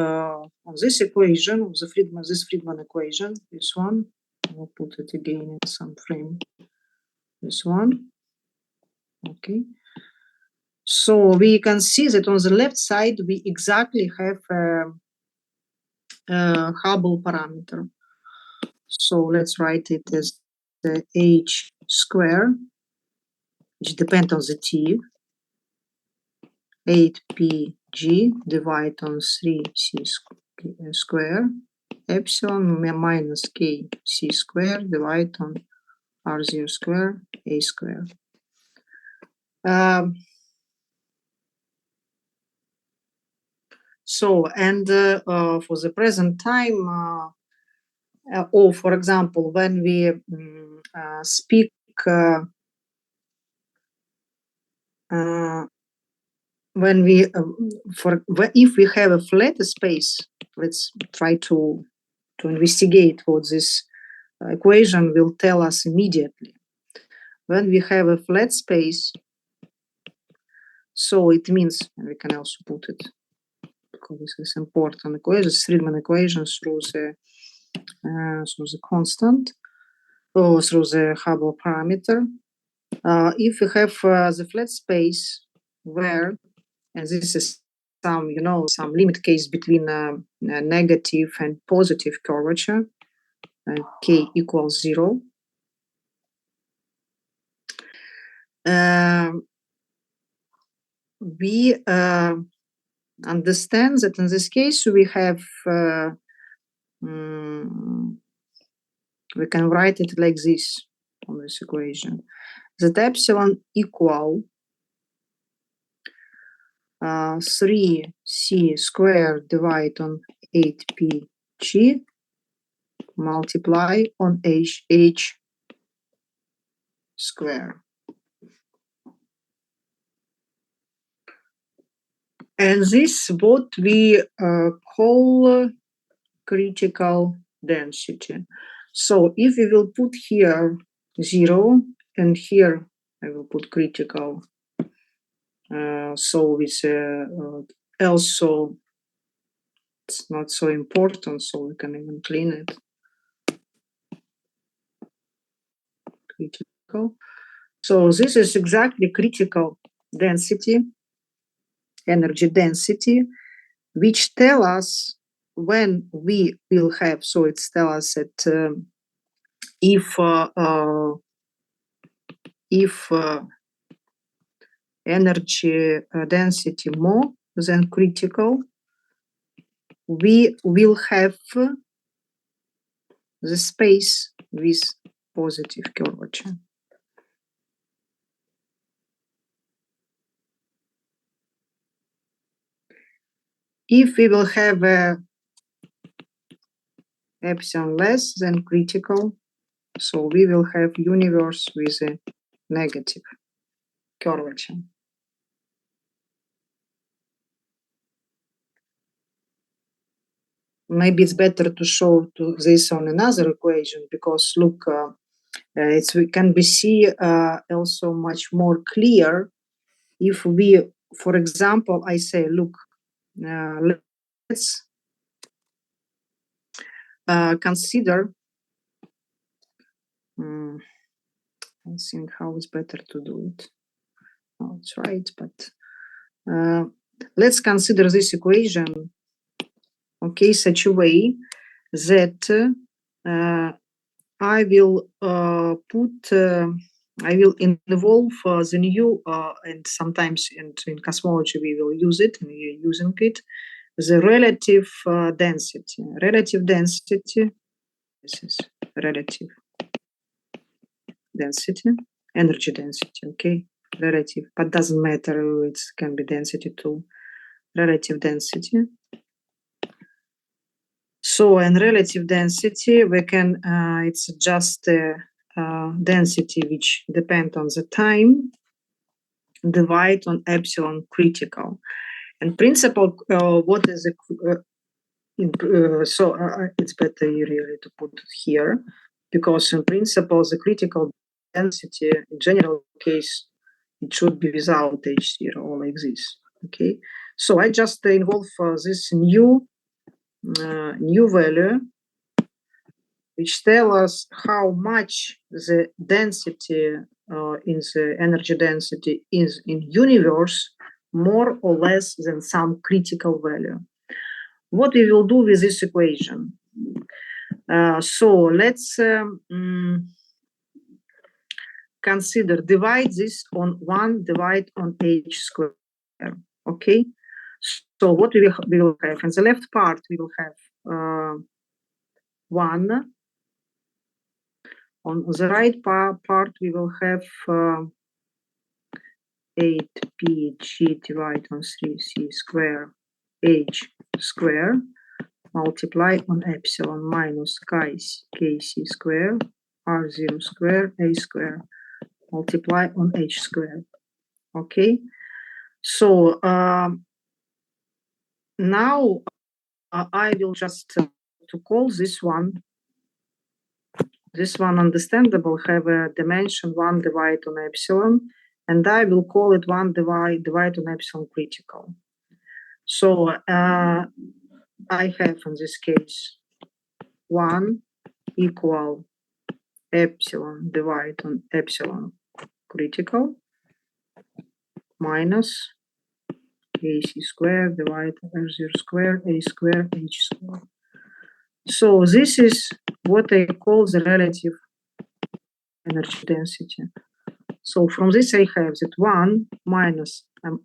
on this equation, of the Friedman equation, this one, I will put it again in some frame. This one, okay. So we can see that on the left side we exactly have Hubble parameter. So let's write it as the H square, which depends on the T, 8pg divided on 3c square, epsilon minus k c square divided on r0 square a square. So, and for the present time, or for example, when we speak when we if we have a flat space, let's try to investigate what this equation will tell us immediately. When we have a flat space, so it means, and we can also put it, because this is important equation, Friedman equation through the constant, or through the Hubble parameter. If we have the flat space where, and this is some, some limit case between negative and positive curvature, k equals 0. We understand that in this case we have we can write it like this on this equation, that epsilon equal 3c square divide on 8pg multiply on h square. And this what we call critical density. So if we will put here 0 and here I will put critical, so with also it's not so important, so we can even clean it. Critical. So this is exactly critical density, energy density, which tell us when we will have, so it's tell us that if energy density more than critical, we will have the space with positive curvature. If we will have a epsilon less than critical, so we will have universe with a negative curvature. Maybe it's better to show this on another equation, because look, we can be see also much more clear if we, for example, I say, look, let's consider. I think how is better to do it. Oh, it's right, but let's consider this equation. Okay, such a way that I will I will involve the new, and sometimes in cosmology we will use it, and we are using it, the relative density. Relative density, this is relative density, energy density, okay? Relative, but doesn't matter, it can be density too. Relative density. So in relative density, we can, it's just density which depend on the time, divide on epsilon critical. In principle, what is it's better really to put it here, because in principle, the critical density, in general case, it should be without H0 or like this, okay? So I just involve this new value, which tell us how much the density in the energy density is in universe, more or less than some critical value. What we will do with this equation? So let's consider divide this on 1 divide on h square, okay? So what we will have in the left part, we will have 1. On the right part, we will have 8pg divided on 3c square h square multiply on epsilon minus kc square r0 square a square multiply on h square. Okay, so now I will just to call this one understandable, have a dimension 1 divided on epsilon, and I will call it 1 divide on epsilon critical. So I have in this case 1 equal epsilon divided on epsilon critical minus ac square divided by r0 square a square h square. So this is what I call the relative energy density. So from this I have that 1 minus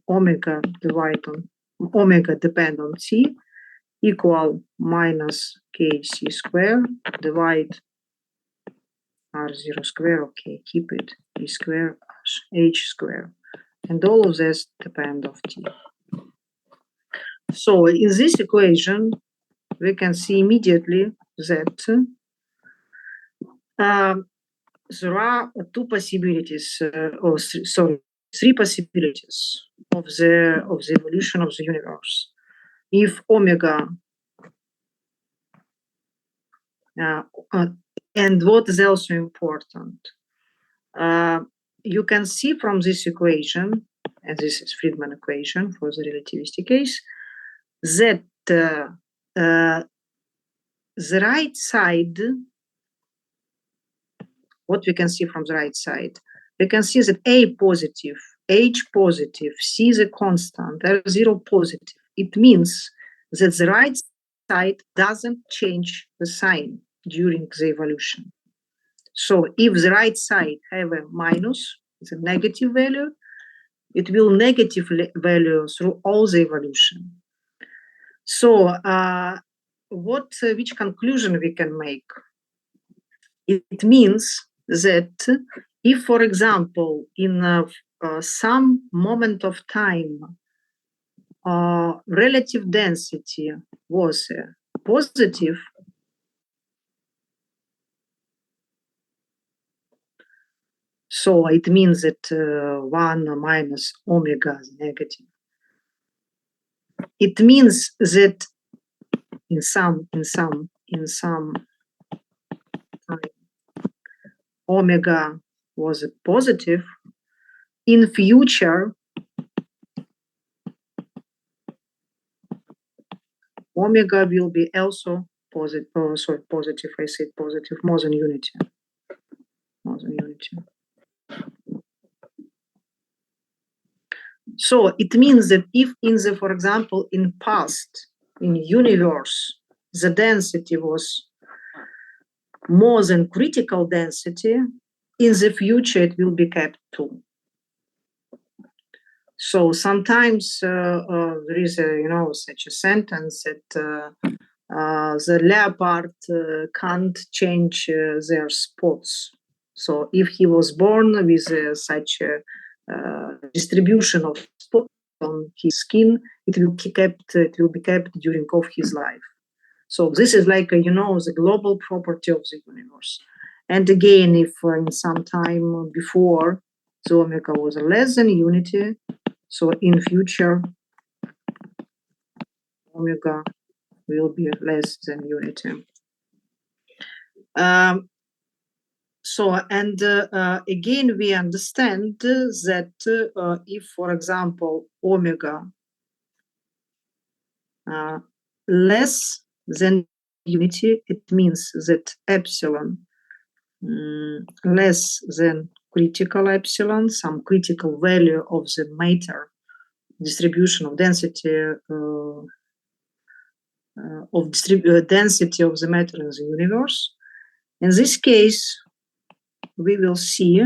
omega divided on omega depend on t equal minus kc square divide r0 square, okay, keep it, e square h square, and all of this depend of t. So in this equation, we can see immediately that there are two possibilities, three possibilities of the evolution of the universe. If omega, and what is also important, you can see from this equation, and this is Friedman equation for the relativistic case, that the right side, what we can see from the right side, we can see that A positive, H positive, C is a constant, L0 positive. It means that the right side doesn't change the sign during the evolution. So if the right side have a minus, it's a negative value, it will negative value through all the evolution. So which conclusion we can make? It means that if, for example, in some moment of time, relative density was positive, so it means that 1 minus omega is negative. It means that in some time, omega was positive. In future, omega will be also positive. Oh, sorry, positive. I said positive, more than unity. More than unity. So it means that if in the, for example, in past, in universe, the density was more than critical density, in the future it will be kept too. So sometimes there is a, such a sentence that the leopard can't change their spots. So if he was born with such a distribution of spots on his skin, it will be kept during of his life. So this is like the global property of the universe. And again, if in some time before the omega was less than unity, so in future omega will be less than unity. Again, we understand that if, for example, omega less than unity, it means that epsilon less than critical epsilon, some critical value of the matter distribution of density density of the matter in the universe. In this case, we will see,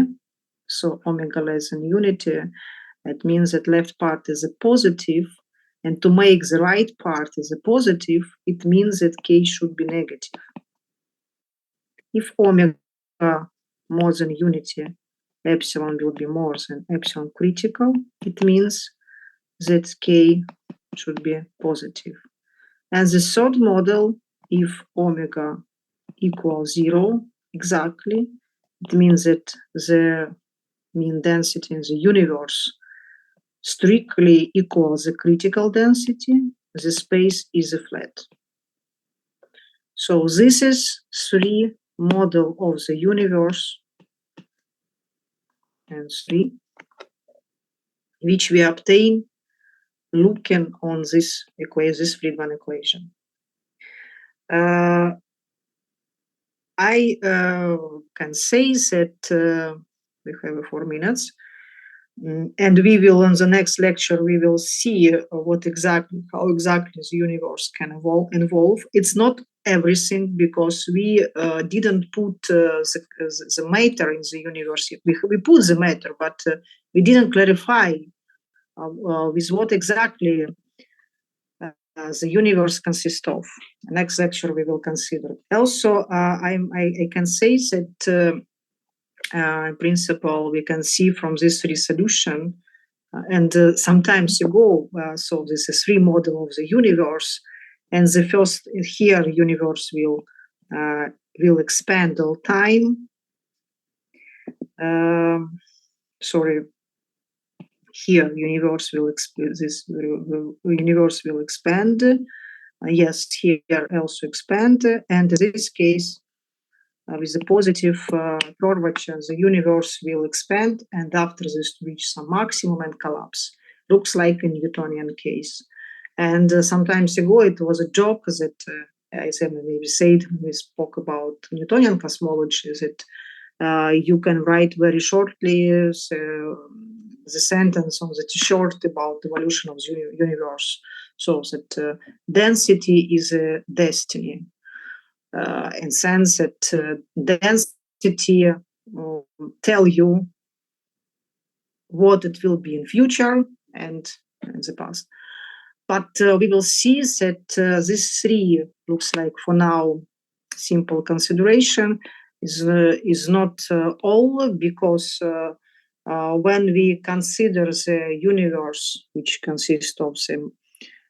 so omega less than unity, it means that left part is a positive, and to make the right part is a positive, it means that K should be negative. If omega more than unity, epsilon will be more than epsilon critical, it means that K should be positive. And the third model, if omega equals 0 exactly, it means that the mean density in the universe strictly equals the critical density, the space is a flat. So this is 3 model of the universe and 3 which we obtain looking on this equation, this Friedman equation. I can say that we have 4 minutes, and we will, in the next lecture, we will see how exactly the universe can evolve. It's not everything, because we didn't put the matter in the universe. We put the matter, but we didn't clarify with what exactly the universe consists of. Next lecture we will consider. Also, I can say that in principle we can see from this resolution And sometimes ago, so this is 3 model of the universe, and the first here universe will expand all time. Sorry, here universe will universe will expand. Yes, here also expand, and in this case, with the positive curvature, the universe will expand, and after this reach some maximum and collapse. Looks like a Newtonian case. And sometimes ago it was a joke that, as I maybe said, we spoke about Newtonian cosmology, that you can write very shortly the sentence on the T-shirt about the evolution of the universe, so that density is a destiny. In sense that density tell you what it will be in future and in the past. But we will see that this 3 looks like for now simple consideration is not all, because when we consider the universe, which consists of the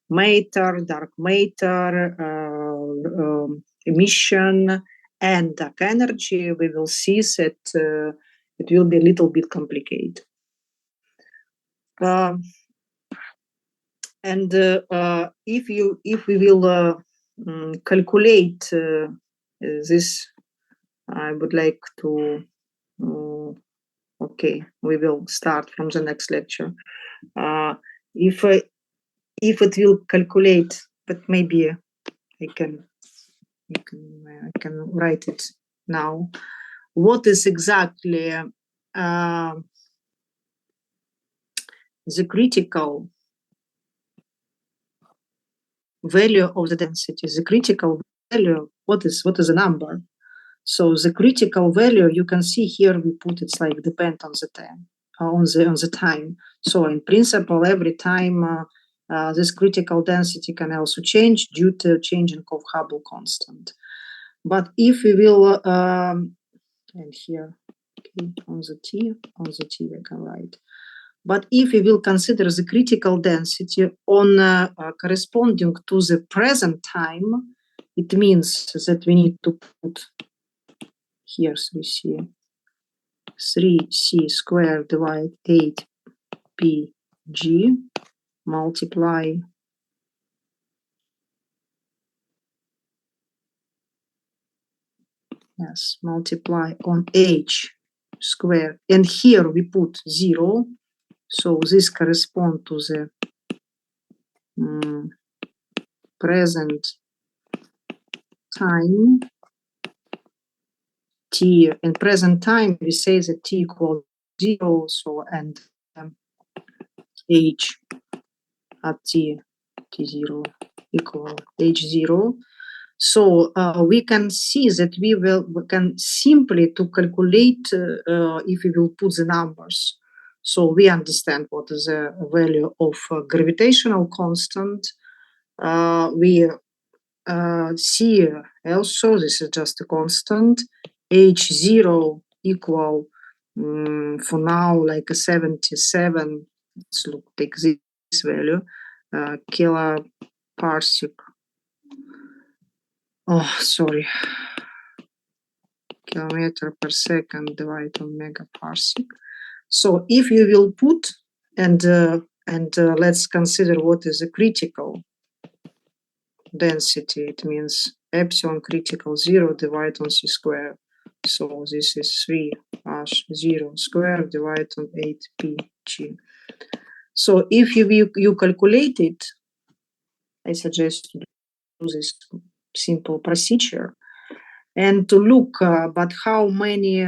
matter, dark matter, emission, and dark energy, we will see that it will be a little bit complicated. And if we will calculate this, I would like to. Okay, we will start from the next lecture. If it will calculate, but maybe I can write it now. What is exactly the critical value of the density? The critical value, what is the number? So the critical value, you can see here we put it's like depend on the time, on the time. So in principle, every time this critical density can also change due to changing of Hubble constant. But if we will, and here, okay, on the T we can write. But if we will consider the critical density on corresponding to the present time, it means that we need to put here 3c squared divided 8pg multiply on h squared, and here we put 0, so this corresponds to the present time t. In present time we say that t equals 0, so and h at t0 equal h0. So we can see that we can simply to calculate if we will put the numbers. So we understand what is the value of gravitational constant. We see also, this is just a constant, h0 equal for now like a 77. Let's take this value, kiloparsec. Oh, sorry. Kilometer per second divided on megaparsec. So if you will put and let's consider what is the critical density. It means epsilon critical 0 divided on c squared. So this is 3h0 squared divided on 8pg. So if you calculate it, I suggest to do this simple procedure and to look but how many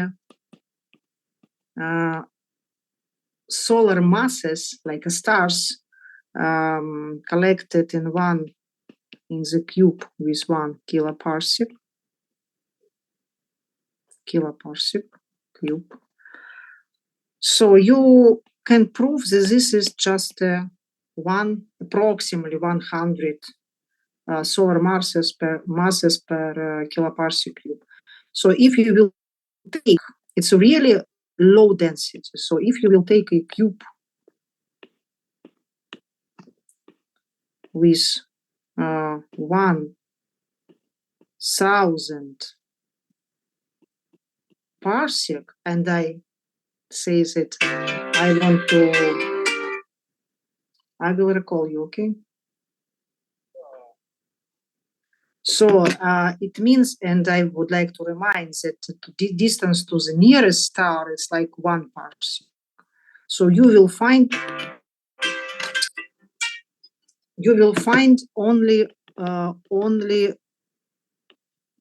solar masses like stars collected in the cube with 1 kiloparsec cube. So you can prove that this is just approximately 100 solar masses per kiloparsec cube. So if you will take, it's a really low density. So if you will take a cube with 1,000 parsec, and I say that I will recall you, okay? So it means, and I would like to remind that the distance to the nearest star is like 1 parsec. So you will find only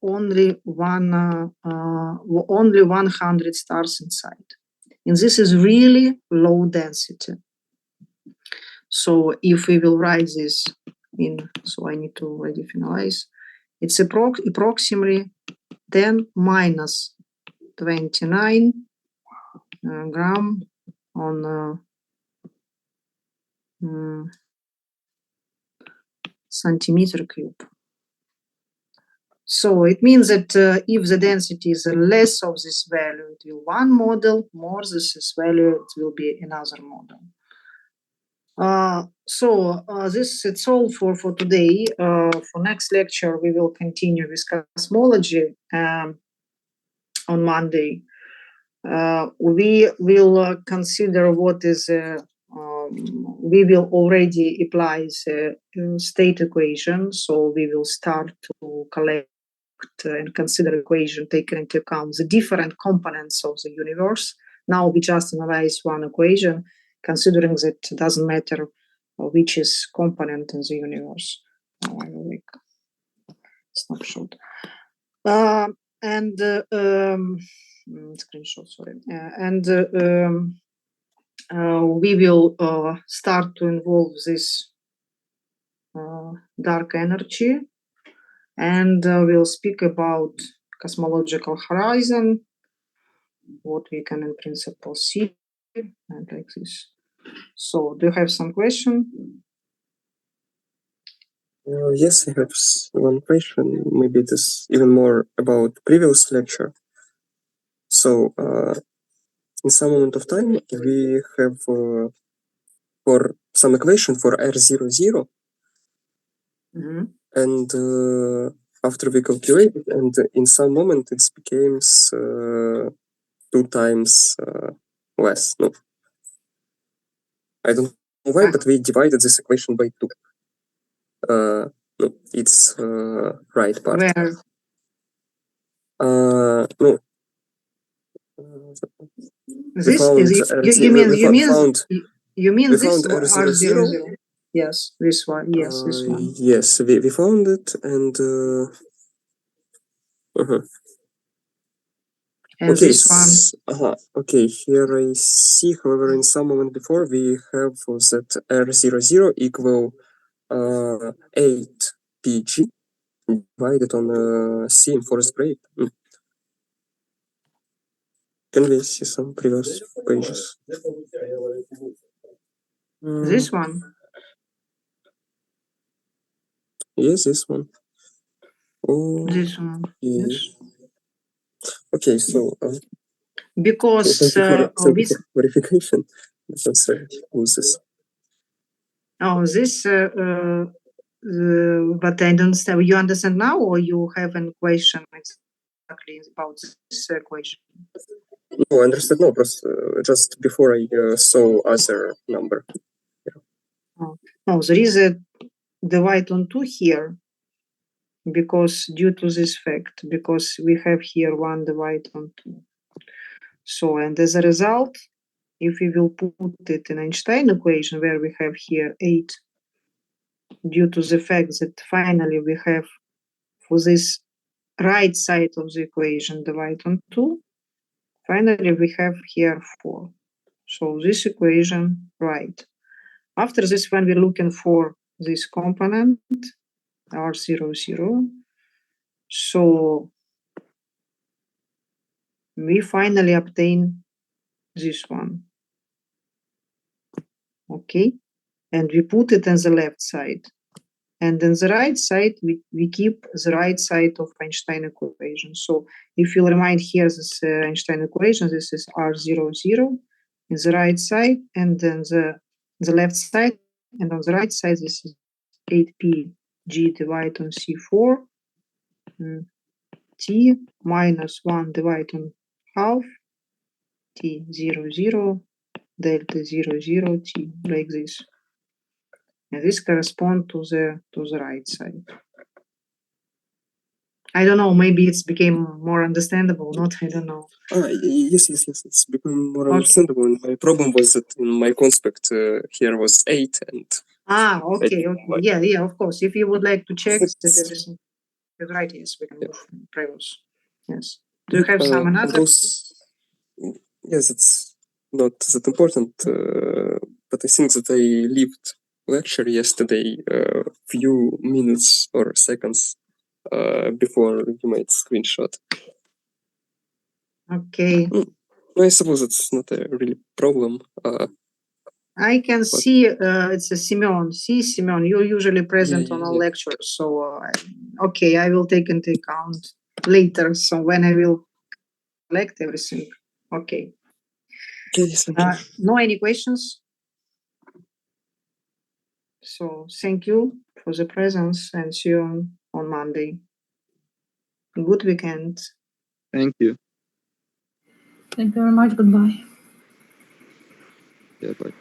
100 stars inside, and this is really low density. So if we will write this in, so I need to already finalize. It's approximately 10 minus 29 gram on centimeter cube. So it means that if the density is less of this value, it will one model, more this value, it will be another model. This it's all for today. For next lecture, we will continue with cosmology on Monday. We will consider what is we will already apply the state equation. So we will start to collect and consider equation taking into account the different components of the universe. Now we just analyze one equation, considering that it doesn't matter which is component in the universe. Now I will make a snapshot. Screenshot, sorry. We will start to involve this dark energy, and we'll speak about cosmological horizon, what we can in principle see, and like this. So, do you have some question? Yes, I have one question. Maybe it is even more about previous lecture. So, in some moment of time, we have for some equation for R00, and after we calculate it, and in some moment it becomes 2 times less. No, I don't know why, but we divided this equation by 2. No, it's right part. Where? No. This is you mean this R00? Yes, this one. Yes, this one. Yes, we found it, and and okay, this one. Okay, here I see. However, in some moment before we have that R00 equal 8 pg divided on c in forest grade. Can we see some previous pages? This one. Yes, this one. Oh, this one. Yes. Okay, so because thank you for verification. This. Oh, this. But I don't understand. You understand now, or you have a question exactly about this equation? No, I understand. No, just before I saw other number. No, there is a divide on 2 here, because due to this fact, because we have here 1 divide on 2. So, and as a result, if we will put it in Einstein equation, where we have here 8, due to the fact that finally we have for this right side of the equation divide on 2, finally we have here 4. So this equation right. After this, when we're looking for this component R00, so we finally obtain this one. Okay, and we put it on the left side. And on the right side, we keep the right side of Einstein equation. So if you remind here this Einstein equation, this is R00 in the right side, and then the left side, and on the right side, this is 8p g divided on c4 t minus 1 divided on half t 0 0 delta 0 0 t, like this. And this corresponds to the right side. I don't know, maybe it's became more understandable, not, I don't know. Yes, it's become more Okay. understandable. And my problem was that in my conspect here was 8 and Okay. Like- Yeah, of course. If you would like to check that It's- everything is right, yes, we can move previous. Yes. Do you have some and another? those, yes, it's not that important, but I think that I left lecture yesterday few minutes or seconds before you made screenshot. Okay. I suppose it's not a really problem. I can see it's a Simeon. See, Simeon, you're usually present on all Yeah. lectures. So, okay, I will take into account later. So when I will collect everything. Okay. Okay, thank you. No any questions? So thank you for the presence and see you on Monday. Good weekend. Thank you. Thank you very much. Goodbye. Yeah, bye.